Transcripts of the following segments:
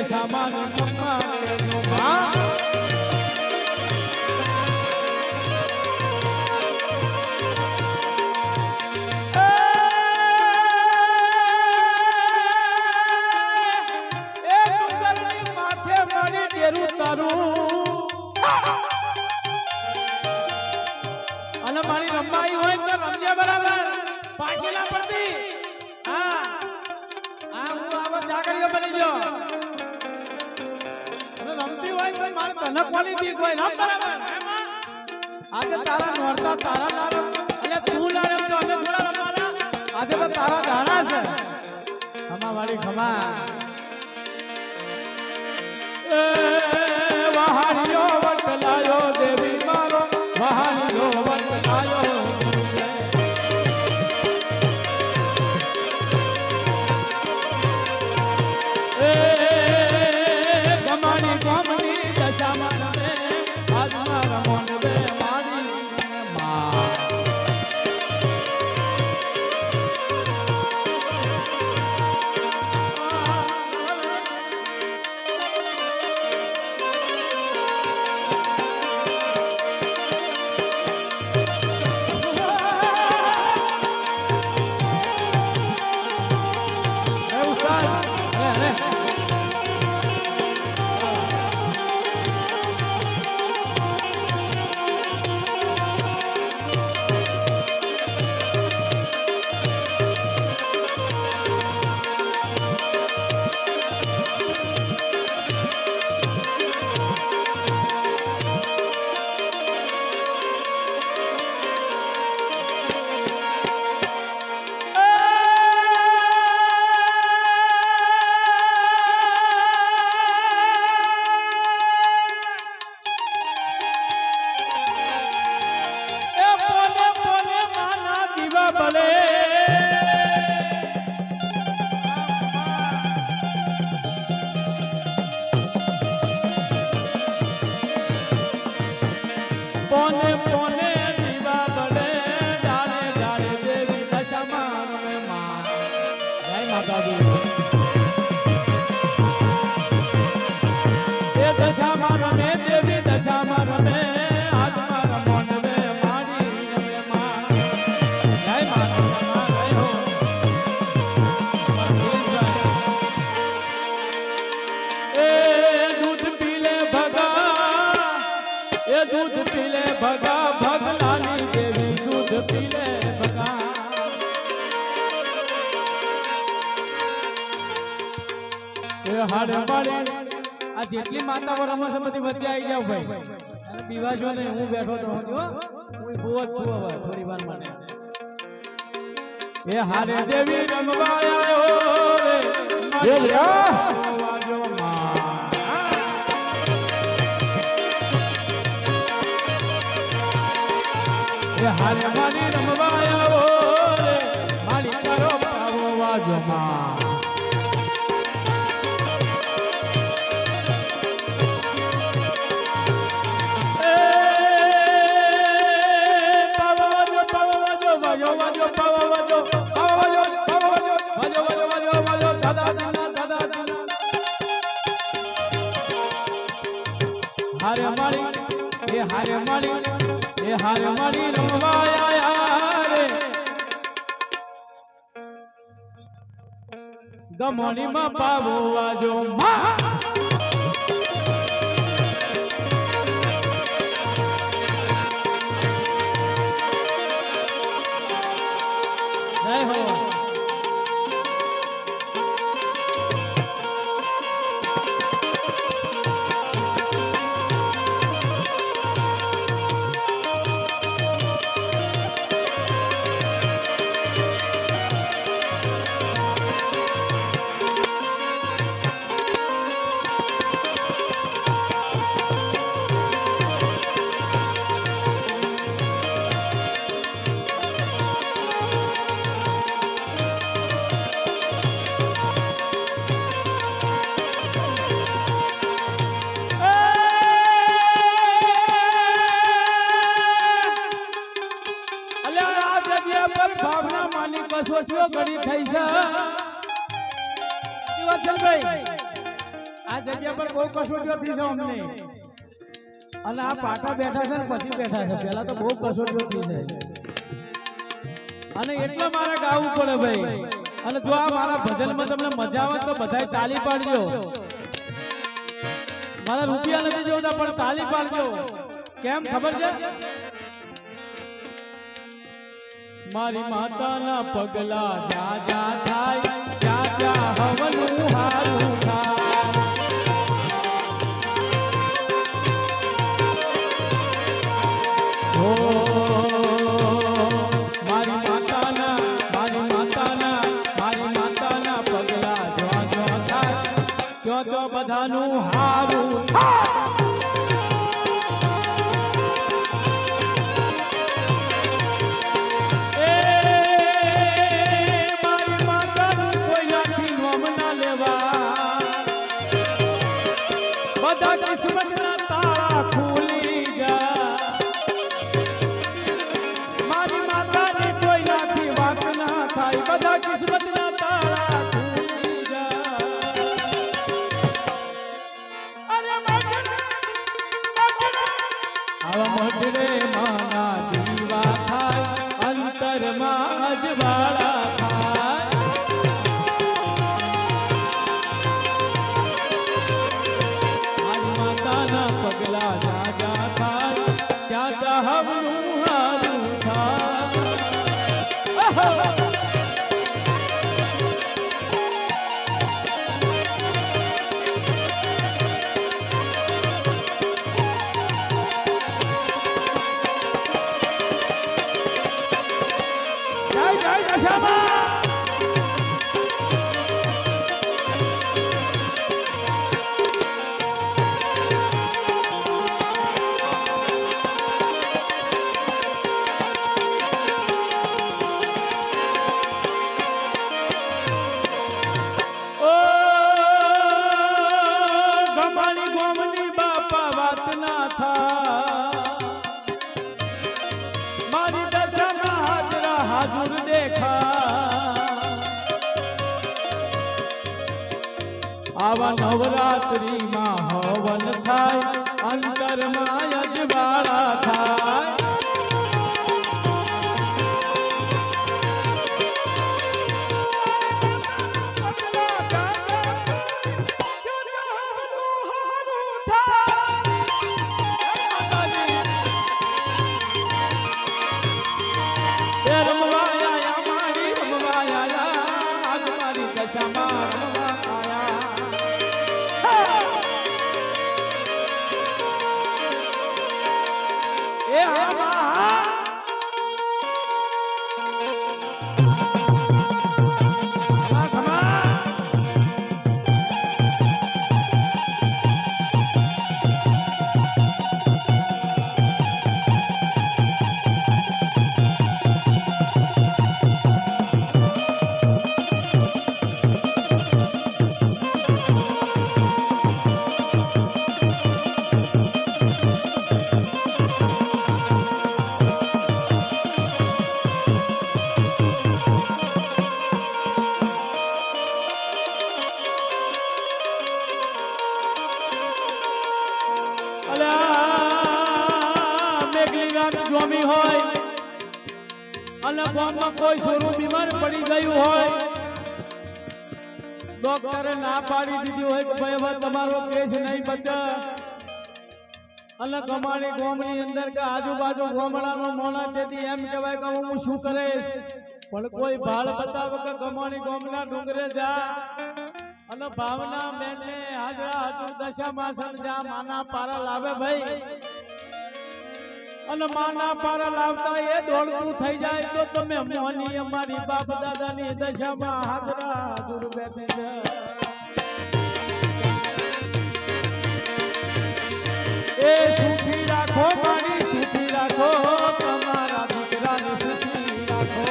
દશામાં માં અને મારી રંબાઈ હોય તો રમજે બરાબર પાછી ના પડતી હા હા હું આવો જાગરીઓ બની ગયો અને રમતી હોય તો મારે તને કોની બીક હોય રમ બરાબર આજે તારા નોરતા તારા નારો એટલે તું ના રમ તો અમે થોડા રમવાના આજે તો તારા દાણા છે ખમા વાળી ખમા વહાણિયો વટલાયો દેવી મારો વહાણિયો વટલાયો એ ગમાણી ગમની દશામાં રમે આજમાં રમોન બે મારી માં ભલે પોને પોને દીવા ભલે ડાળે ડાળે દેવી દશામાં રમે માં જય માતાજી એ દશામાં રમે દેવી દશામાં રમે આજમાં રમોન વે મારી રમે માં જય માતા જય હો એ દૂધ પીલે ભગા એ દૂધ પીલે ભગા ભગલાની દેવી દૂધ પીલે ભગા એ હાડે મારી આ જેટલી માતાઓ રમે છે બધી વચ્ચે આવી જાવ ભાઈ અને પીવાજો ને હું બેઠો તો હું બહુ જ છું હવે થોડી વાર માટે એ હારે દેવી રમવા આવ્યો રે વાજો માં એ હારે મારી રમવા આવ્યો રે મારી કરો પાવો વાજો માં હારે મારી રમવા આયા રે ગમણી માં પાવો વાજો માં જય હો આ જગ્યા પર બહુ કસોટીઓ થઈ છે અમને અને આ પાટા બેઠા છે ને પછી બેઠા છે પહેલા તો બહુ કસોટીઓ થઈ છે અને એટલે મારે ગાવું પડે ભાઈ અને જો આ મારા ભજનમાં તમને મજા આવે તો બધાય તાલી પાડજો મારા રૂપિયા નથી જોતા પણ તાલી પાડજો કેમ ખબર છે મારી માતાના પગલા જ્યાં જ્યાં થાય ત્યાં ત્યાં હવનું હારું થાય હો મારી માતાના પગલા જ્યાં જ્યાં થાય ત્યાં ત્યાં બધાનું હારું થાય બધા કિસ્મતના તાળા ખુલી જાય મારી માતાની કોઈનાથી વાત ના થાય બધા કિસ્મતના તાળા ખુલી જાય અરે આવા મોઢરે માના દીવા થાય અંતરમાં અજવાળા થાય પગલા જાજા થાય ત્યાં સાહબનું હારું થાય જય જય દશામાં મારી દશામાં હાજરા હાજુર દેખા આવા નવરાત્રીમાં હવન થાય અંતરમાં અજવાળા થાય જોમી હોય અને ગામમાં કોઈ છોરું બીમાર પડી ગયું હોય ડોક્ટરે ના પાડી દીધી હોય કે ભાઈ હવે તમારો કેસ નહીં બચે અને કમાણી ગામની અંદર કે આજુબાજુ ગામડાનો મોણા તેથી એમ કહેવાય કે હું શું કરીશ પણ કોઈ ભાળ બતાવે કે કમાણી ગામના ડુંગરે જા અને ભાવના બેનને હાજરા હાજર દશામાં સમજા માના પારા લાવે ભાઈ અને માના પારા લાવતા એ દોડતું થઈ જાય તો તમે મોની અમારી બાપ દાદાની દશામાં હાજરા હાજર બેઠે છે એ સુખી રાખો મારી સુખી રાખો તમારા દીકરાને સુખી રાખો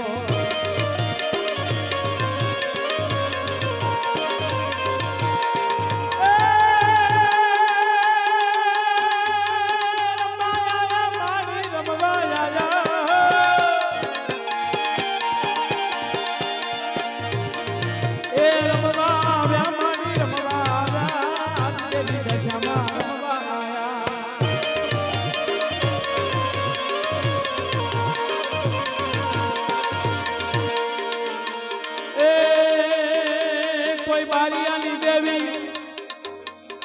એ રમવા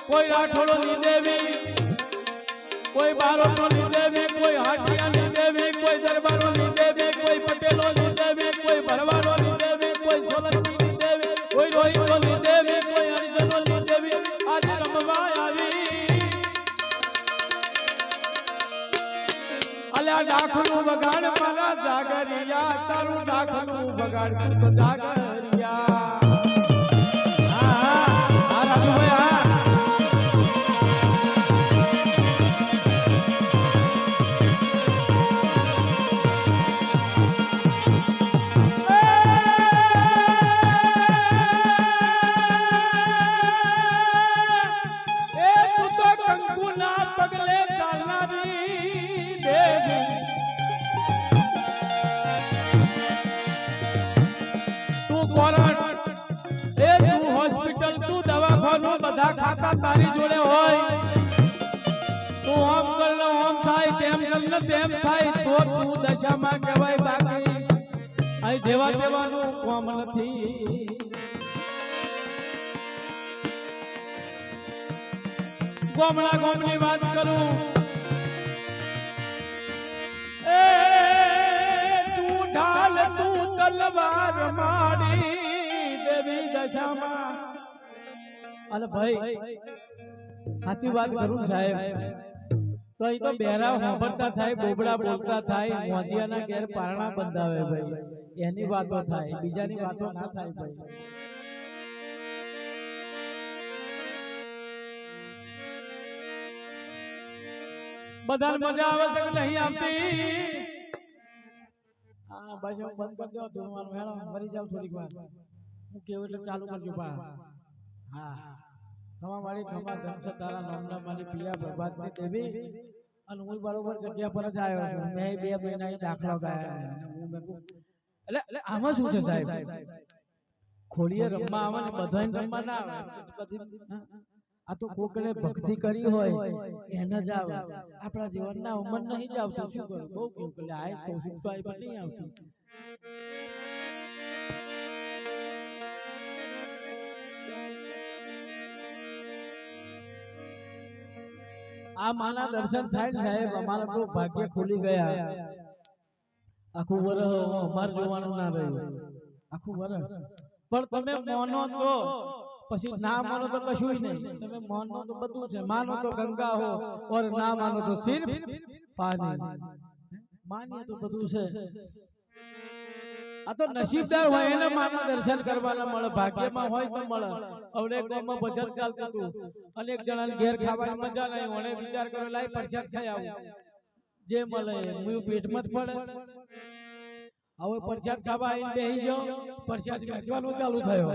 કોઈ રાઠોડો ની દેવી, કોઈ બારોટો ની દેવી, કોઈ હાટિયા ની દેવી, કોઈ દરબારો ની દેવી, કોઈ પટેલો ની દેવી, કોઈ ભરવાડો ની દેવી, કોઈ સોલંકી ની દેવી, કોઈ રોહિતો ની દેવી, કોઈ હરિજનો ની દેવી આજે રમવા આવી. અલ્યા ડાખનું બગાડ મારા જાગરિયા, તારું ડાખનું બગાડ તું તો જાગરિયા. હા રાજુભાઈ હા. બધા ખાતા તારી જોડે હોય, તું આમ કર લો આમ થાય, તેમ કર લો તેમ થાય, તો તું દશામાં કહેવાય. બાકી અહીં જેવા તેવાનું કોમ નથી. ગોમડા ગોમની વાત કરું, એ તું ઢાલ તું તલવાર મારી દેવી દશામાં. અને ભાઈ સાચી વાત કરું સાહેબ, તો અહીં તો બેરા સાંભળતા થાય, બોબડા બોલતા થાય, મોંધિયાના ઘેર પારણા બંધાવે ભાઈ, એની વાતો થાય, બીજાની વાતો ના થાય ભાઈ. બધાને મજા આવે છે કે નહીં આવતી? હા બસ હું બંધ કરી દો ધૂળવાનું, હેલો મરી જાવ થોડીક વાર, હું કેવું એટલે ચાલુ કરજો પા. હા ખમા મારી ખમા ધનસ તારા નામના મારી પિયા પ્રભાતની દેવી. અને હું બરોબર જગ્યા પર જ આવ્યો છું. મેં 2 મહિના દાખલો ગાયા. એટલે આમાં શું છે સાહેબ, ખોડીએ રમવા આવે ને બધાને રમવા ના આવે. આ તો કોકને ભક્તિ કરી હોય એને જ આવે, આપણા જીવનના ઉંમર નહીં જ આવતું. શું કરું બહુ કેવું કે આ કૌશિક તો આ પણ નહીં આવતું. આ માના દર્શન થાય ને સાહેબ, અમારા તો ભાગ્ય ખુલી ગયા. આખું વરસ અમાર જોવાનું ના રહ્યું, આખું વરસ. પણ તમે માનો તો પછી ના માનો તો કશું નહીં. તમે માનો તો બધું છે, માનો તો ગંગા હો और ના માનો તો સિર્ફ પાણી. માનીએ તો બધું છે. આ તો નસીબદાર હોય એને માના દર્શન કરવાના મળે, ભાગ્યમાં હોય તો મળે. અવડે ગામમાં ભજન ચાલતું હતું, અનેક જણાને ઘેર ખાવાની મજા નહીં, મને વિચાર કર્યો લાઈ પ્રસાદ ખાઈ આવું, જે મળે હું પેટમાં જ પડે. હવે પ્રસાદ ખાવા આવીને બેસી ગયો, પ્રસાદ વેચવાનો ચાલુ થયો.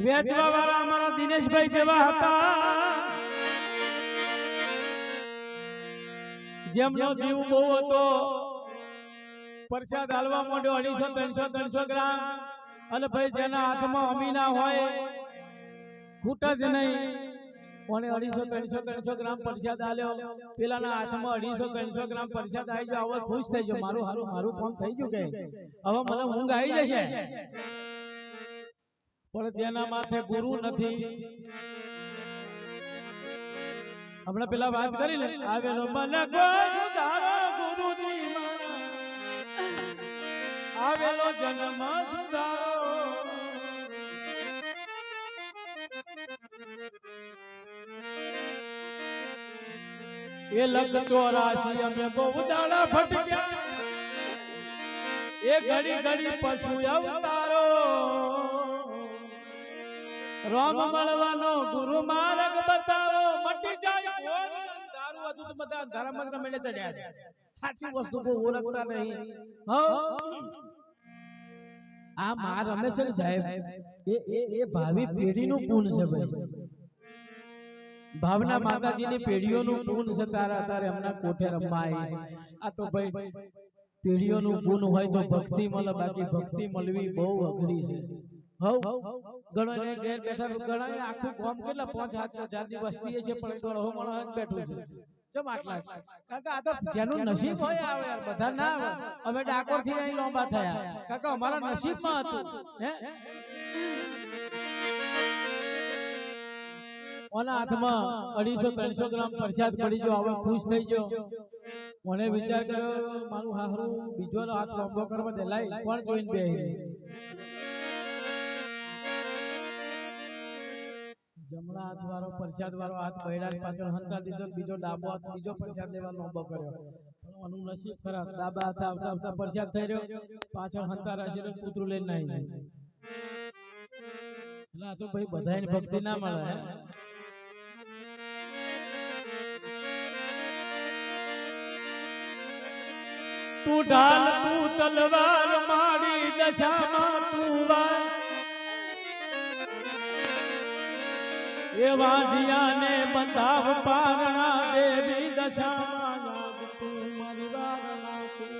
વેચવા વાળા અમારા દિનેશભાઈ જેવા હતા, જેમનો જીવ બહુ હતો. પ્રસાદ હાલવા માંડ્યો 250-300 ગ્રામ. અને ભાઈ જેના હાથમાં અમીના હોય ખૂટ જ નહીં, કોને 250-300 ગ્રામ પ્રસાદ આલ્યો, પેલાના હાથમાં 250-300 ગ્રામ પ્રસાદ આવી ગયો. હવે ખુશ થઈ ગયો, મારું મારું કામ થઈ ગયું કે હવે મને ઊંઘ આવી જશે. પણ જેના માથે ગુરુ નથી, હમણાં પેલા વાત કરી ને, આવેલો મને કોઈ સુધારો ગુરુજી આવેલો જન્મ સુધારો. એ લખ 84 અમે બહુ દાડા ફટક્યા, એ ઘડી ઘડી પશુ અવતારો. રામ મળવાનો ગુરુ માર્ગ બતાવો, મટી જાય દારૂ હતું તો બધા ધર્મ મેળે ચડ્યા છે. સાચી વસ્તુ કો ઓળખતા નહીં. આ માર રમેશ સાહેબ એ ભાવિ પેઢીનું પૂન છે ભાઈ. ભાવના માતાજીની પેઢીઓનું પૂન છે. તારા તારે એમના કોઠે રમવા આવી છે. આ તો ભાઈ પેઢીઓનું પૂન હોય તો ભક્તિ મળે, બાકી ભક્તિ મળવી બહુ અઘરી છે. ઘણા ઘેર બેઠા, ઘણા આખું ગામ કેટલા 5-7 હજારની વસ્તી છે, પણ દોઢો માણસ બેઠું છે. ચમ આટલા? કાકા આ તો જેનું નસીબ હોય આવે યાર, બધા ના આવે. અમે ડાકોર થી અહીં લોંબા થયા કાકા, અમારા નસીબમાં હતું. હે ઓના હાથમાં 250-300 ગ્રામ પ્રસાદ પડી ગયો. હવે ખુશ થઈ ગયો. મને વિચાર કર્યો મારું હાહરું બીજોનો હાથ લાંબો કરવા દે, લાઈ કોણ જોઈને બેહી. જમણા હાથ વાળો પ્રસાદ વાળો હાથ બૈડા પાછળ હંતા દીધો, બીજો ડાબો હાથ બીજો પ્રસાદ લેવા લાંબો કર્યો. પણ એનું નસીબ ખરાબ, ડાબા હાથે આવતા આવતા પ્રસાદ થઈ રહ્યો, પાછળ હંતા રાશિ પુત્ર લઈને નાઈ જાય. એટલે આ તો ભાઈ બધાની ભક્તિ ના મળે. તું ઢાલ તું તલવાર મારી દશામાં તું વાર, એવા જીયાને બંધાવ પારણા દેવી દશામાં યાદ તું મારી વારના તું.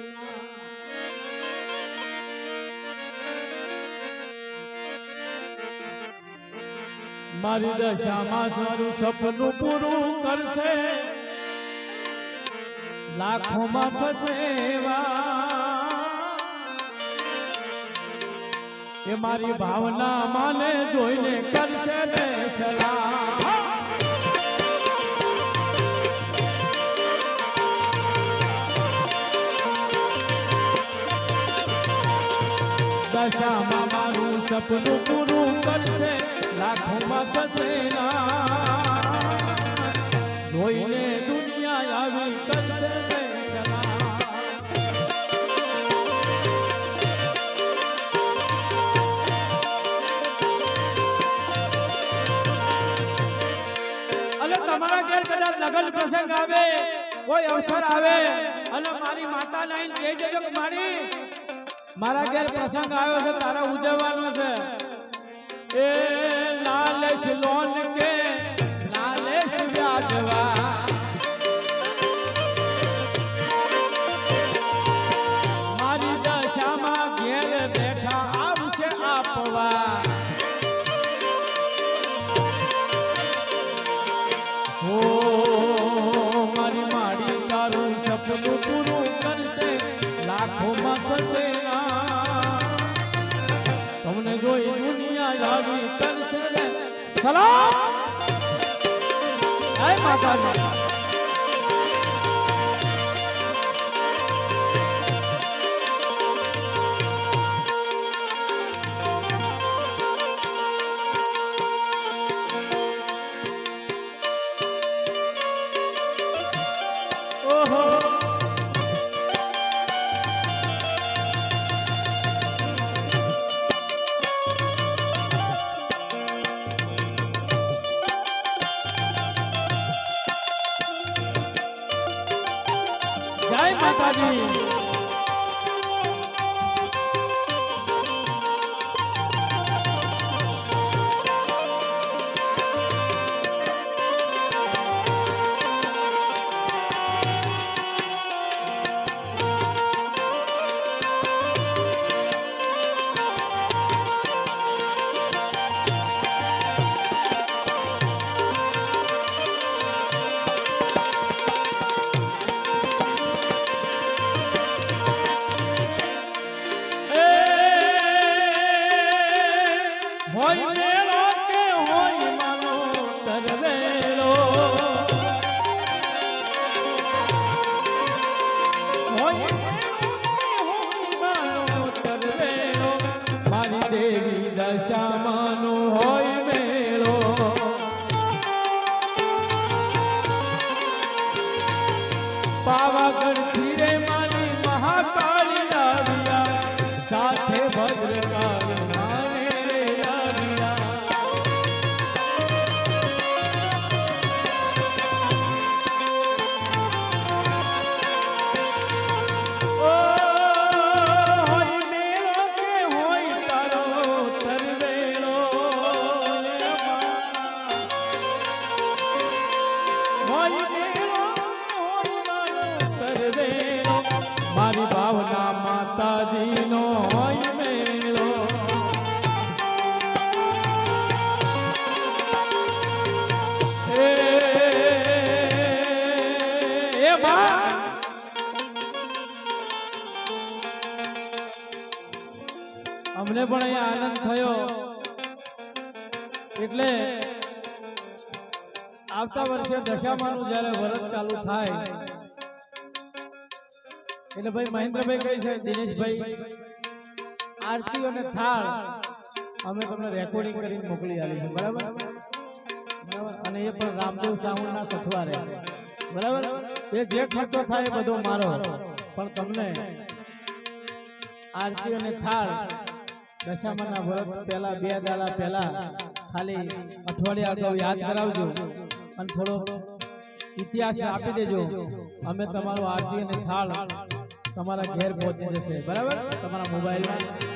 મારી દશામાં સારું સપનું પૂરું કરશે, લાખોમાં થશે એ મારી ભાવના માને જોઈને કરશે ને સલાહ. દશામાં મારું સપનું પૂરું કરશે, લાખોમાં થશે જોઈને દુનિયા આવી કરશે ને સલાહ. તમારા ઘેર કદાચ લગ્ન પ્રસંગ આવે, કોઈ અવસર આવે અને મારી માતા નહીં કહી દેજો કે મારા ઘેર પ્રસંગ આવ્યો છે, તારા ઉજવવાનો છે. એ લાલેશ લોન કે લાલેશ વ્યાજવા, મારી દશામાં ઘેર બેઠા આવશે આપવા. મારી માડી તારું સપનું પૂરું કરશે, લાખોમાં થશે તમને જોઈ દુનિયા આવી કરશે ને સલામ. જય માતાજી. જય માતાજી. હોય મેળો કે હોય માનો તરવેલો, હોય માનો તરવેલો, મારી દેવી દશામાંનો હોય મેળો. પાવાગઢથી રે મારી મહાકાળી આવ્યા, સાથે ભદ્રકાળી મારી ભાવના માતાજીનો હોય મેળો. એ બા અમને પણ અહીંયા આનંદ થયો એટલે આવતા વર્ષે દશામાનું જ્યારે વ્રત ચાલુ થાય એટલે ભાઈ મહેન્દ્રભાઈ કહે છે દિનેશભાઈ આરતી અને થાળ અમે તમને રેકોર્ડિંગ કરીને મોકલી આલી છે બરાબર અને એ પણ રામદેવ સાવણના સથવારે બરાબર એ જે ખર્ચો થાય એ બધો મારો પણ તમને આરતી અને થાળ દશામાના વ્રત પહેલા 2 દાડા પહેલા ખાલી અઠવાડિયા અગાઉ યાદ કરાવજો અને થોડો ઇતિહાસ આપી દેજો અમે તમારો આરતી અને થાળ તમારા ઘેર પહોંચી જશે બરાબર તમારા મોબાઈલમાં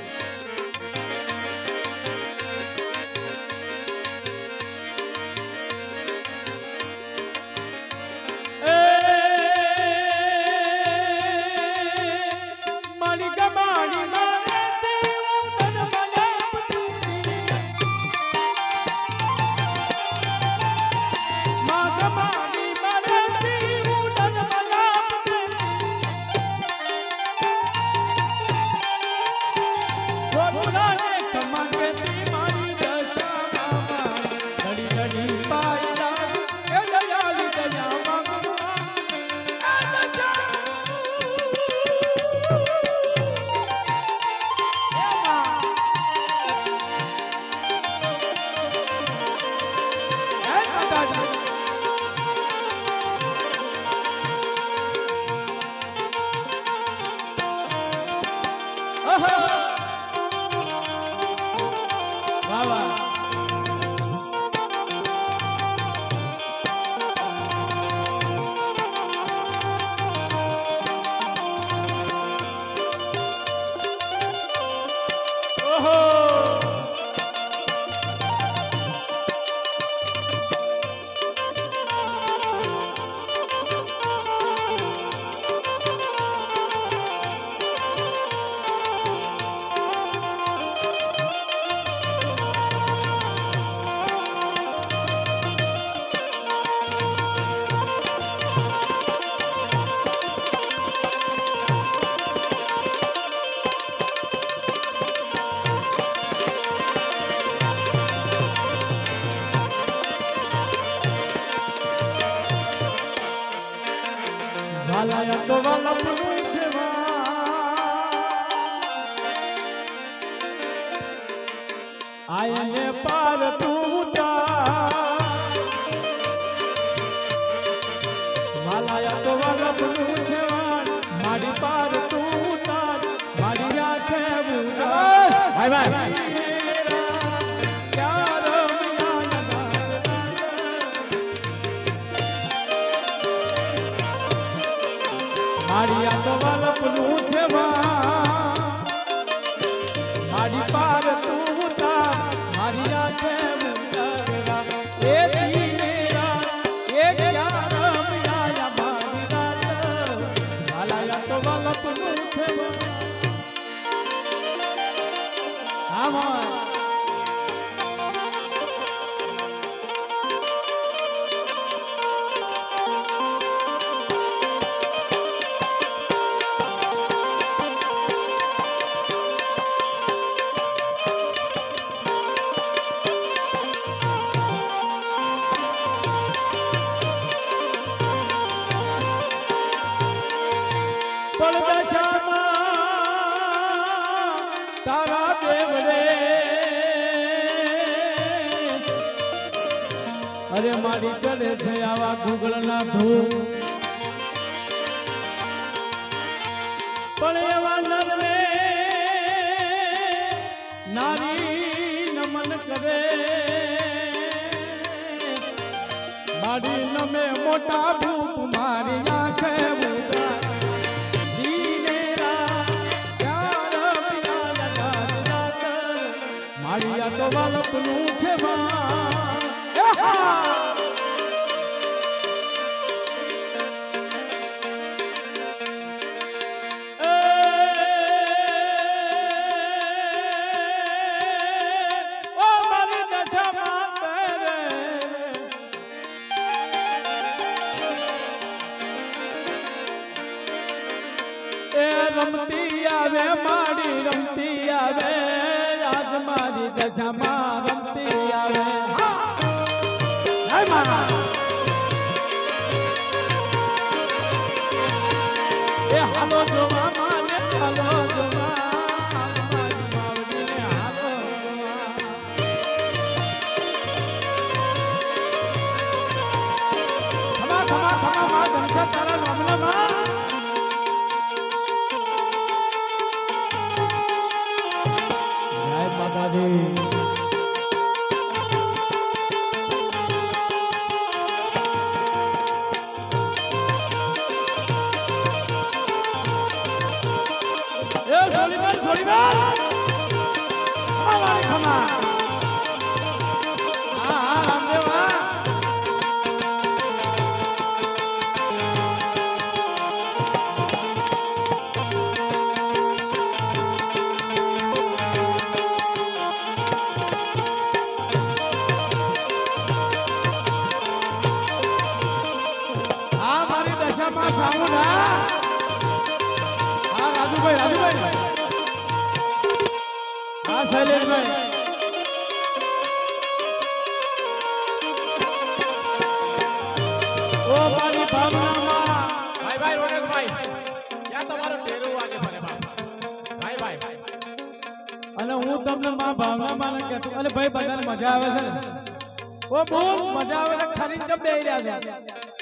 વાલાયા તો વાલા આયને પાર તું વાલાયા તો વાલા મારી પાર તું તાર મારી રાખે ભાઈ ભાઈ મારી આ તો વાલપનું છે મારી પાર તું તાર મારી આ છે એ દીનેરા એ ક્યાં મિલાયા મારી રાત વાલાયા તો વાલપનું છે આમાં તારા દેવ રે અરે મારી ચડે છે આવા ગુગળના ધૂળ પણ એવા નરને નારી નમન કરે મારી નમે મોટા ભૂપ મારી આંખે મારી તો વાલપનું છે રમતી આવે મારી રમતી આવે આજ મારી દશામાં રમતી આવે શૈલેષભાઈ ઓ મારી ભાવનામાં ભાઈ ભાઈ રોનકભાઈ ક્યાં તમારો ટેરો વાગે મને બાપ ભાઈ ભાઈ અને હું તમને માં ભાવનામાં ન કહેતો અને ભાઈ બધાને મજા આવે છે ને ઓ બોલ મજા આવે તો ખરી જ બેહી રહ્યા છે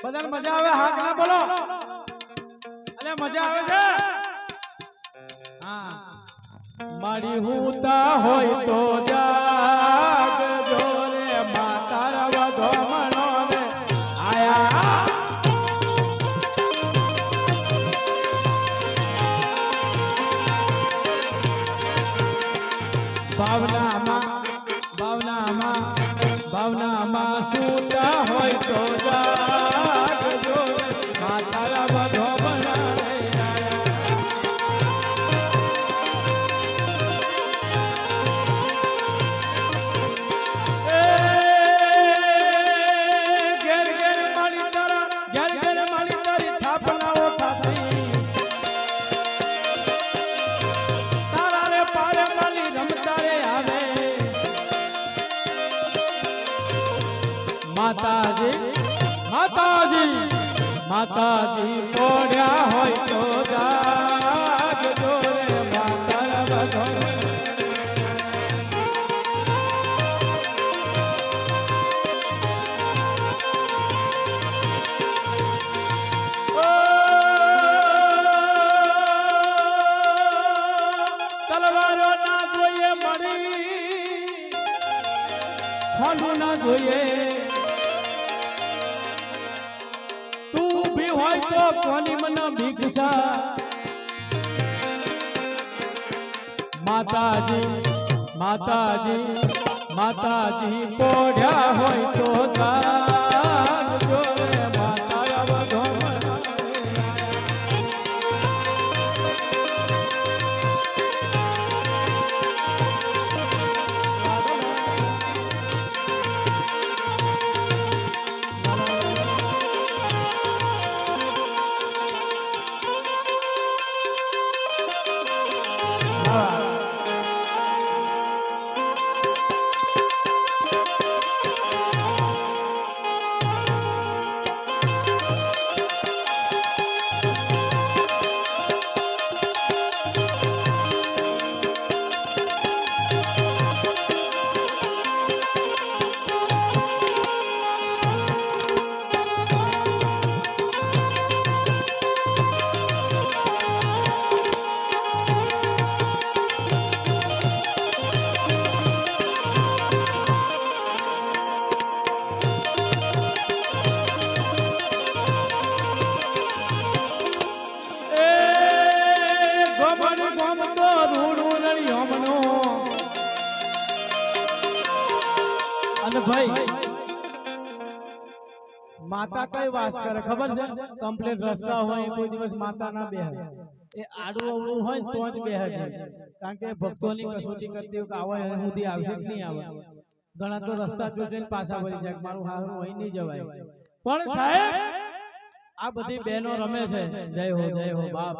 બધાને મજા આવે હાથ ના બોલો અને મજા આવે છે હા મારી હુતા હોય તો જાગજો રે માતા વધો મનો રે આયા ભાવનામાં સૂતા હોય તો જાગજો માતા વધો બનાવે ઘેર ઘેર મારી તારી થાપનાઓ થાપી તારા રે પારે માલી રમતા રે આવે માતાજી પોડ્યા હોય તો જાગજો રે માતા વધો તલવારો ના જોઈએ મળી ખાલું ના જોઈએ હોય તો કોની મને ભિક્ષા માતાજી પોઢ્યા હોય તો જાગજો રે માતા વધો અને ભાઈ માતા કઈ વાસ કરે ખબર છે કમ્પ્લીટ રસ્તા હોય કોઈ દિવસ માતા ના બેહે એ આડું અવળું હોય તો જ બેહે છે કારણ કે ભક્તોની કસોટી કરતી હોય કે આવે સુધી આવશે કે નહીં આવે ઘણા તો રસ્તા જોઈને પાછા વળી જાય મારું હારું હોય નહીં જવાય પણ સાહેબ આ બધી બહેનો રમે છે જય હો બાપ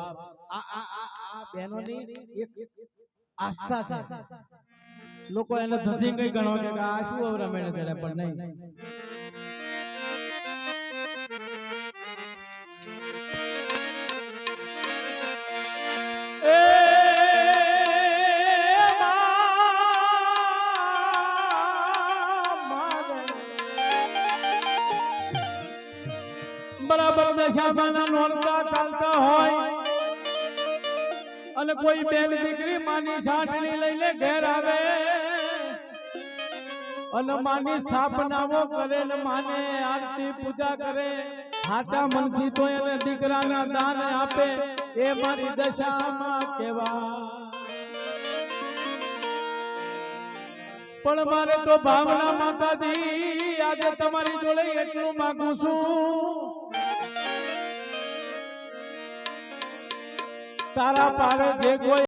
આ બહેનોની એક આસ્થા છે લોકો એને ધધી કઈ ગણો કે આ શું રમેણ ચડે પણ નહીં બરાબર દશામાં નોરતા ચાલતા હોય અને કોઈ બેન દીકરી માની સાટલી લઈને ઘેર આવે અને માની સ્થાપનાઓ કરે ને માને આરતી પૂજા કરે સાચા મનથી તો એને દીકરાના દાન આપે એ મારી દશામાં કેવા પણ મારે તો ભાવના માતાજી આજે તમારી જોડે એટલું માંગુ છું તારા પારે જે કોઈ